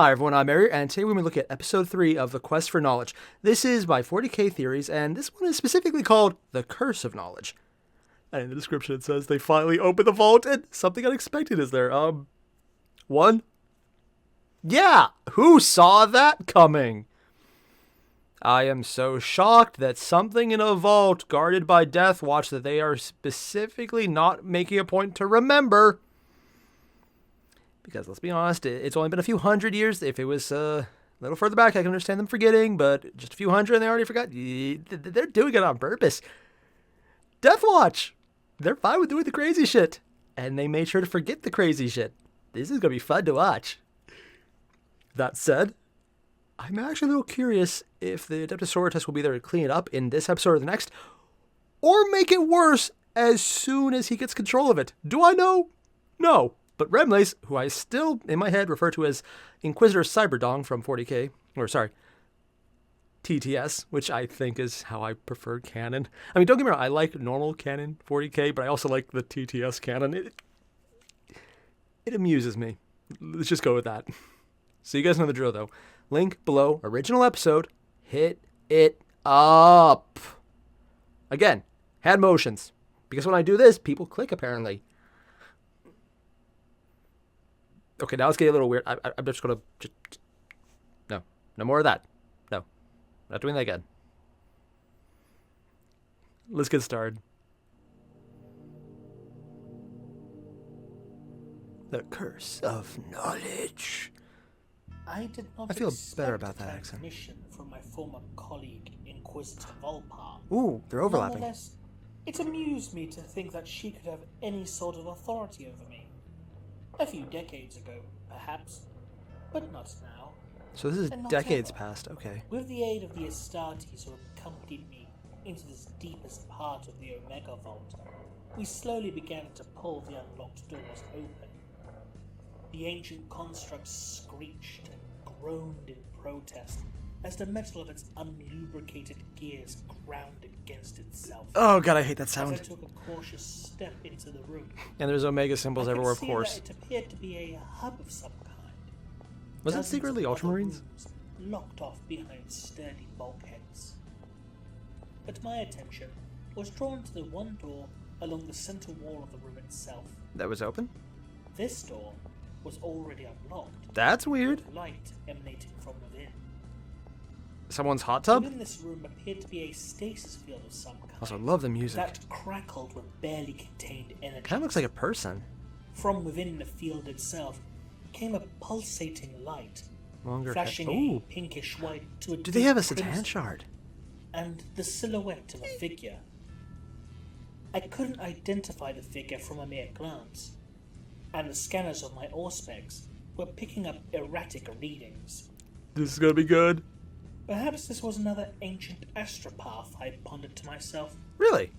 Hi everyone, I'm Airier, and today we're going to look at episode 3 of The Quest for Knowledge. This is by 40k Theories, and this one is specifically called The Curse of Knowledge. And in the description it says they finally open the vault and something unexpected is there. One? Yeah! Who saw that coming? I am so shocked that something in a vault guarded by Death Watch that they are specifically not making a point to remember. Because let's be honest, it's only been a few hundred years. If it was a little further back, I can understand them forgetting, but just a few hundred and they already forgot. They're doing it on purpose. Death Watch! They're fine with doing the crazy shit. And they made sure to forget the crazy shit. This is going to be fun to watch. That said, I'm actually a little curious if the Adeptus will be there to clean it up in this episode or the next, or make it worse as soon as he gets control of it. Do I know? No. But Remlace, who I still, in my head, refer to as Inquisitor Cyberdong from 40k, or sorry, TTS, which I think is how I prefer canon. I mean, don't get me wrong, I like normal canon 40k, but I also like the TTS canon. It amuses me. Let's just go with that. So you guys know the drill, though. Link below, original episode. Hit it up. Again, hand motions. Because when I do this, people click, apparently. Okay, now it's getting a little weird. I'm just going to... No more of that. No. Not doing that again. Let's get started. The Curse of Knowledge. I did not I feel better about that accent. From my former colleague, Inquisitor Volpar. Ooh, they're overlapping. Nonetheless, it amused me to think that she could have any sort of authority over me. A few decades ago, perhaps, but not now. So this is And not decades ever. past, okay. With the aid of the Astartes who accompanied me into this deepest part of the Omega Vault, we slowly began to pull the unlocked doors open. The ancient construct screeched and groaned in protest as the metal of its unlubricated gears ground against itself. Oh god, I hate that As sound. I took a cautious step into the room, And there's Omega symbols I could everywhere, of see course. that it appeared to be a hub of some kind. Was it Dozens secretly of other Ultramarines? rooms locked off behind sturdy bulkheads. But my attention was drawn to the one door along the center wall of the room itself. That was open? This door was already unlocked, That's weird. with light emanating from within. Someone's hot tub? Within this room appeared to be a stasis field of some kind Also, love the music. that crackled with barely contained energy. Kind of looks like a person. From within the field itself came a pulsating light, Longer flashing hair. a Ooh. pinkish white to a Do they have a deep Satan crimson, shard? and the silhouette of a figure. I couldn't identify the figure from a mere glance, and the scanners of my Auspex were picking up erratic readings. This is gonna be good. Perhaps this was another ancient astropath, I pondered to myself. Really?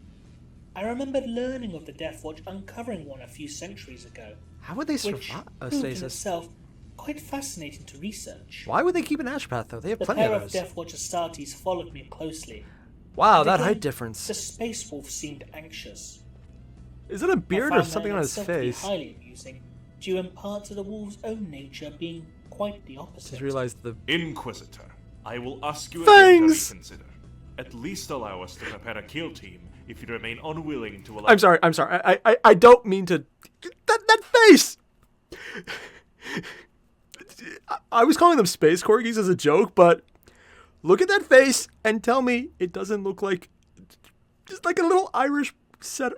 I remembered learning of the Death Watch uncovering one a few centuries ago, How would they which survive a proved in stasis? itself quite fascinating to research. Why would they keep an astropath, though? They have The plenty pair of of those. Death Watch Astartes followed me closely. Wow, And that again, height difference. The Space Wolf seemed anxious. Is it a beard I or found something that on in his itself to be face? highly amusing, due in part to the wolf's own nature being quite the opposite. Just realized the... Inquisitor, I will ask you again to Fangs! reconsider. At least allow us to prepare a kill team if you remain unwilling to allow... I'm sorry. I don't mean to... That face! I was calling them space corgis as a joke, but look at that face and tell me it doesn't look like... Just like a little Irish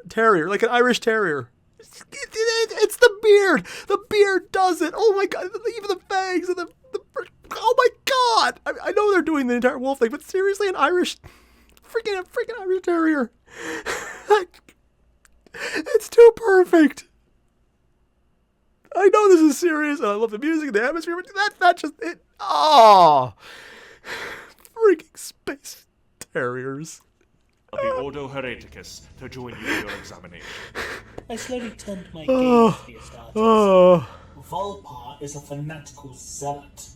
terrier, like an Irish terrier. It's the beard! The beard does it! Oh my god, even the fangs and the oh my god! I know they're doing the entire wolf thing, but seriously, an Irish... freaking Irish terrier. It's too perfect. I know this is serious, and I love the music and the atmosphere, but that just... Oh! Freaking space terriers. the Ordo Hereticus to join you in your examination. I slowly turned my gaze Oh. to the Astartes. Oh. Volpar is a fanatical zealot.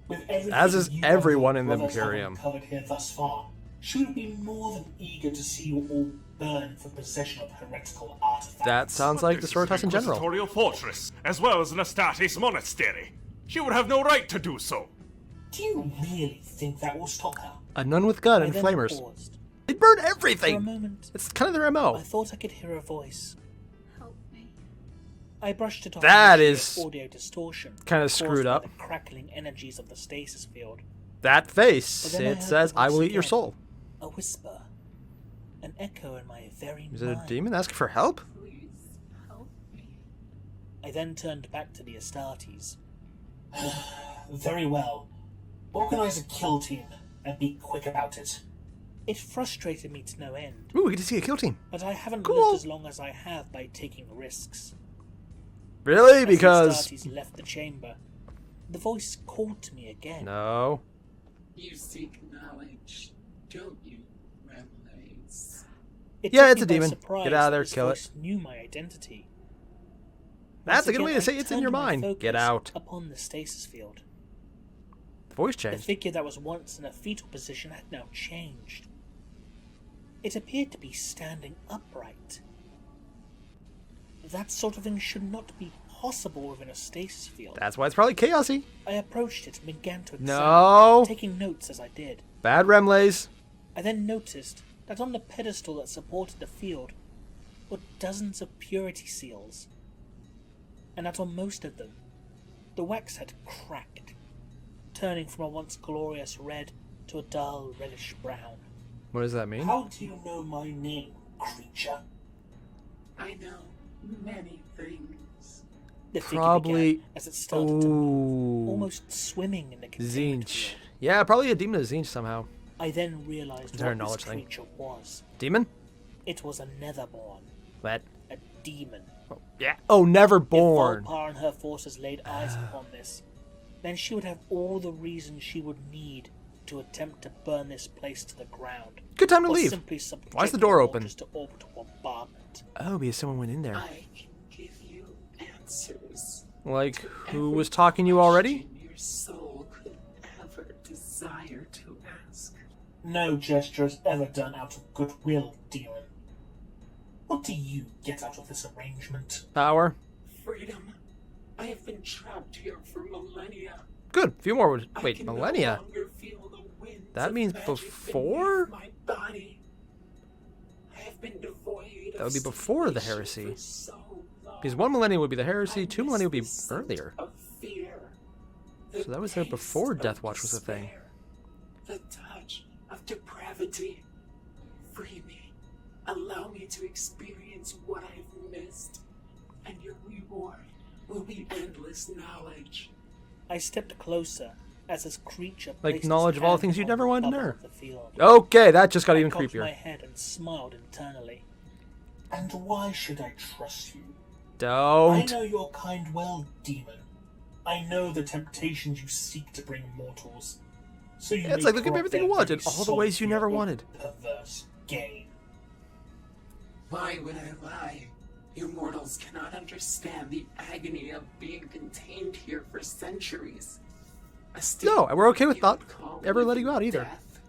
With everything As is you everyone and in your the brothers have Imperium. uncovered here thus far, she would be more than eager to see you all burn for possession of heretical artifacts. That sounds like the This is Sword House an in general. inquisitorial fortress, as well as an Astartes monastery. She would have no right to do so. Do you really think that will stop her? A nun with gun I and then flamers. paused. They burn For a everything! moment, It's kind of their I MO. thought I could hear a voice. Help me. I brushed it off. That initially is as audio distortion kinda caused screwed by up. The crackling energies of the stasis field. That But face, then I it heard says, the I voice will eat your again. soul. A whisper. An echo in my very Is it a mind. demon asking for help? Please help me. I then turned back to the Astartes. Very well. Organize a kill team and be quick about it. It frustrated me to no end, Ooh, we get to see a kill team. but I haven't Cool. lived as long as I have by taking risks. Really? As Because... the Astartes left the chamber, the voice called to me again. No. You seek knowledge, don't you, Remlace? It Yeah, took it's me a by demon. surprise Get out of that there, this kill it. voice knew my identity. That's Once a good way again, to say I it's in your turned my mind. Get focus out. Upon the stasis field. The voice The changed. figure that was once in a fetal position had now changed. It appeared to be standing upright. That sort of thing should not be possible within a stasis field. That's why it's probably chaosy. I approached it and began to examine No. it, taking notes as I did. Bad remlays. I then noticed that on the pedestal that supported the field were dozens of purity seals, and that on most of them, the wax had cracked, turning from a once glorious red to a dull reddish brown. What does that mean? How do you know my name, creature? I know many things. The figure Probably- began as it started to move, Ooh. almost swimming in the containment Zinch. field. Yeah, probably a demon of Zinch somehow. I then realized Is there a what this knowledge thing? creature was. Demon? It was a Netherborn, What? a demon. Oh, yeah. Oh, never If born. Volpar and her forces laid eyes upon this, then she would have all the reason she would need to attempt to burn this place to the ground. Good time to or leave. simply subject Why is the door the open? waters to orbital bombardment. Oh, because someone went in there. I can give you answers. Like, to who every was talking to you already? question your soul could ever desire to ask. No gesture is ever done out of goodwill, demon. What do you get out of this arrangement? Power. Freedom. I have been trapped here for millennia. Good. A few more would... I Wait, can millennia? No longer feel the winds That of means magic before? beneath my body. I have been devoid That would of be before the sensation heresy. for so long. Because 1 millennium would be the I heresy, 2 miss millennia would be the scent earlier. of fear, So that was there the before taste Death of Watch was a thing. despair, the touch of depravity. Free me. Allow me to experience what I've missed, and your reward will be endless knowledge. I stepped closer as this creature Like placed its knowledge of all hand things you'd upon never the wanted to bubble know. of the field. Okay, that just got I even cocked my creepier. head and smiled internally. And why should I trust you? I Don't. know your kind well, demon. I know the temptations you seek to bring mortals. So you Yeah, it's may like, look at corrupt everything their you wanted, very all the soul ways you for your never own wanted. Perverse gain. Why would I lie? You mortals cannot understand the agony of being contained here for centuries. A state No, and we're okay with you not would call ever letting you out living either. death.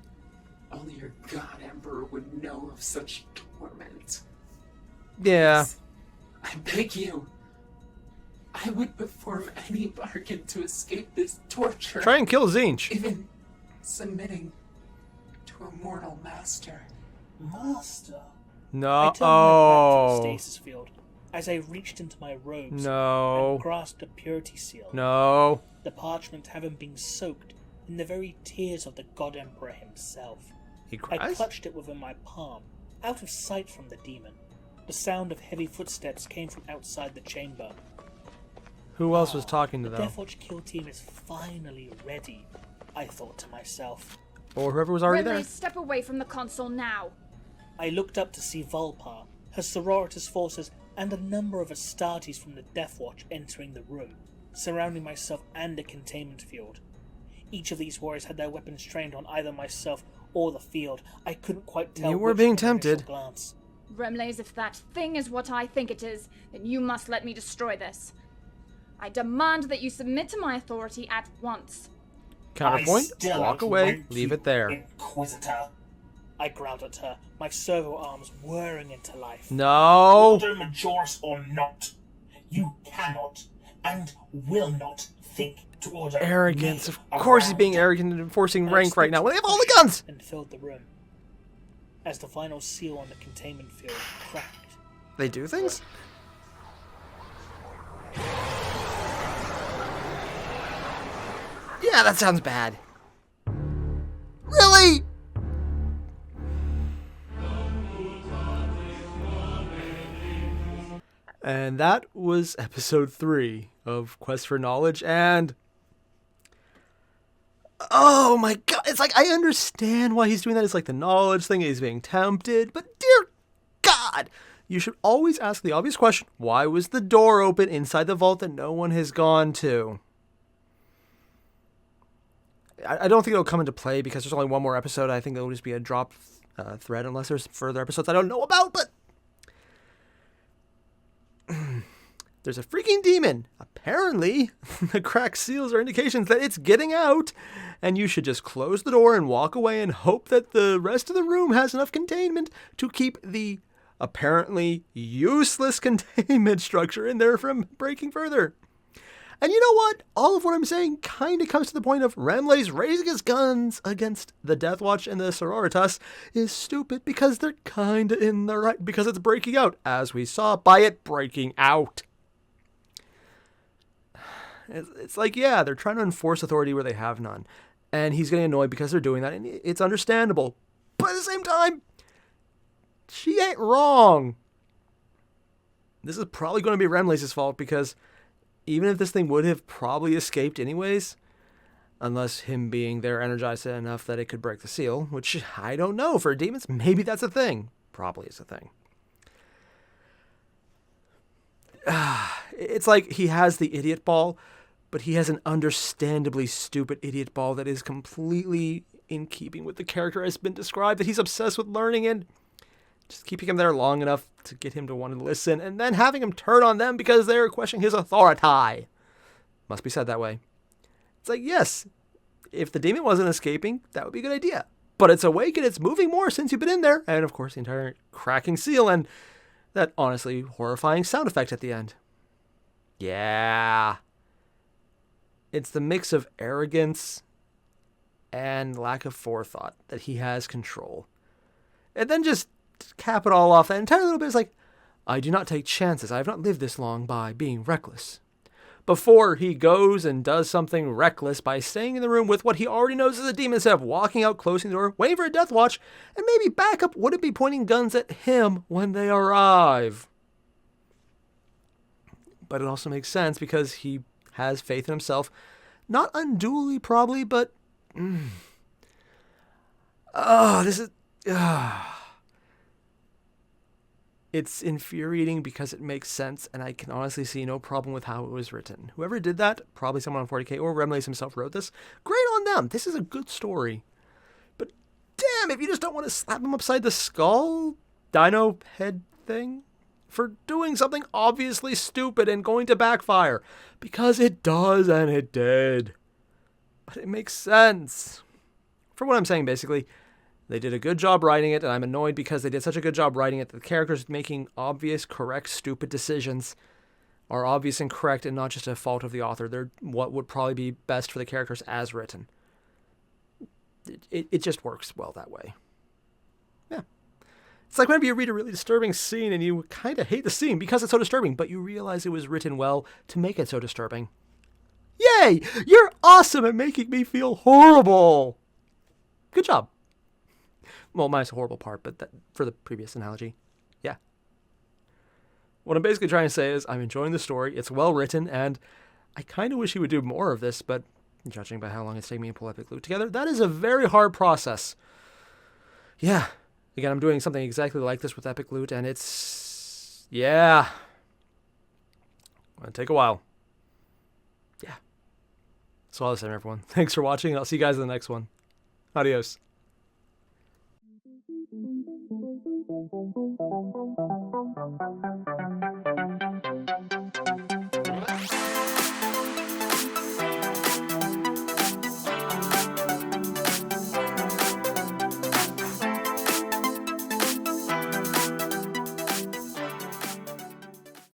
Only your god emperor would know of such torment. Yeah. I beg you. I would perform any bargain to escape this torture. Try and kill Zinch. Even submitting to a mortal master. Master. I No. turned my back to the Oh. stasis field as I reached into my robes No. and grasped a purity seal. No. The parchment having been soaked in the very tears of the God Emperor himself. He I cries? clutched it within my palm, out of sight from the demon. The sound of heavy footsteps came from outside the chamber. Who else was talking to The them? Death Watch kill team is finally ready, I thought to myself. Or whoever was already there. Remley, step away from the console now. I looked up to see Volpar, her sororitas forces, and a number of Astartes from the Death Watch entering the room, surrounding myself and the containment field. Each of these warriors had their weapons trained on either myself or the field. I couldn't quite tell. You were which being from initial tempted. Glance. Remlays, if that thing is what I think it is, then you must let me destroy this. I demand that you submit to my authority at once. Counterpoint. I still Walk away. outrank Leave you, it there. Inquisitor. I growled at her, my servo arms whirring into life. No. Order Majoris or not, you cannot and will not think towards our Arrogance. men Of course he's being around arrogant and enforcing I rank right now. Well, they have all the pushed guns! and filled the room. As the final seal on the containment field cracked, They do things? Yeah, that sounds bad. Really? And that was episode 3 of Quest for Knowledge, and oh my god, it's like, I understand why he's doing that. It's like the knowledge thing, he's being tempted, but dear god, you should always ask the obvious question, why was the door open inside the vault that no one has gone to? I don't think it'll come into play because there's only one more episode. I think it'll just be a drop thread unless there's further episodes I don't know about, but there's a freaking demon. Apparently, the cracked seals are indications that it's getting out, and you should just close the door and walk away and hope that the rest of the room has enough containment to keep the apparently useless containment structure in there from breaking further. And you know what? All of what I'm saying kind of comes to the point of Remley's raising his guns against the Death Watch and the Sororitas is stupid because they're kind of in the right, because it's breaking out, as we saw by it breaking out. It's like, yeah, they're trying to enforce authority where they have none. And he's getting annoyed because they're doing that, and it's understandable. But at the same time, she ain't wrong. This is probably going to be Remley's fault because even if this thing would have probably escaped anyways, unless him being there energized it enough that it could break the seal, which I don't know. For demons, maybe that's a thing. Probably is a thing. It's like he has the idiot ball, but he has an understandably stupid idiot ball that is completely in keeping with the character has been described, that he's obsessed with learning and just keeping him there long enough to get him to want to listen, and then having him turn on them because they're questioning his authority. Must be said that way. It's like, yes, if the demon wasn't escaping, that would be a good idea. But it's awake and it's moving more since you've been in there. And of course, the entire cracking seal and that honestly horrifying sound effect at the end. Yeah. It's the mix of arrogance and lack of forethought that he has control. And then just cap it all off. That entire little bit is like, I do not take chances. I have not lived this long by being reckless. Before he goes and does something reckless by staying in the room with what he already knows is a demon, instead of walking out, closing the door, waiting for a death watch, and maybe backup wouldn't be pointing guns at him when they arrive. But it also makes sense because he has faith in himself. Not unduly, probably, but this is it's infuriating because it makes sense, and I can honestly see no problem with how it was written. Whoever did that, probably someone on 40K, or Remley himself wrote this. Great on them. This is a good story. But damn, if you just don't want to slap him upside the skull, dino head thing, for doing something obviously stupid and going to backfire. Because it does, and it did. But it makes sense. For what I'm saying, basically, they did a good job writing it, and I'm annoyed because they did such a good job writing it that the characters making obvious, correct, stupid decisions are obvious and correct and not just a fault of the author. They're what would probably be best for the characters as written. It just works well that way. Yeah. It's like whenever you read a really disturbing scene and you kind of hate the scene because it's so disturbing, but you realize it was written well to make it so disturbing. Yay! You're awesome at making me feel horrible! Good job. Well, minus the horrible part, but that, for the previous analogy. Yeah. What I'm basically trying to say is I'm enjoying the story. It's well written, and I kind of wish he would do more of this, but judging by how long it's taking me to pull Epic Loot together, that is a very hard process. Yeah. Again, I'm doing something exactly like this with Epic Loot, and it's... yeah. It'll take a while. Yeah. So all the same, everyone. Thanks for watching, and I'll see you guys in the next one. Adios. Thank you.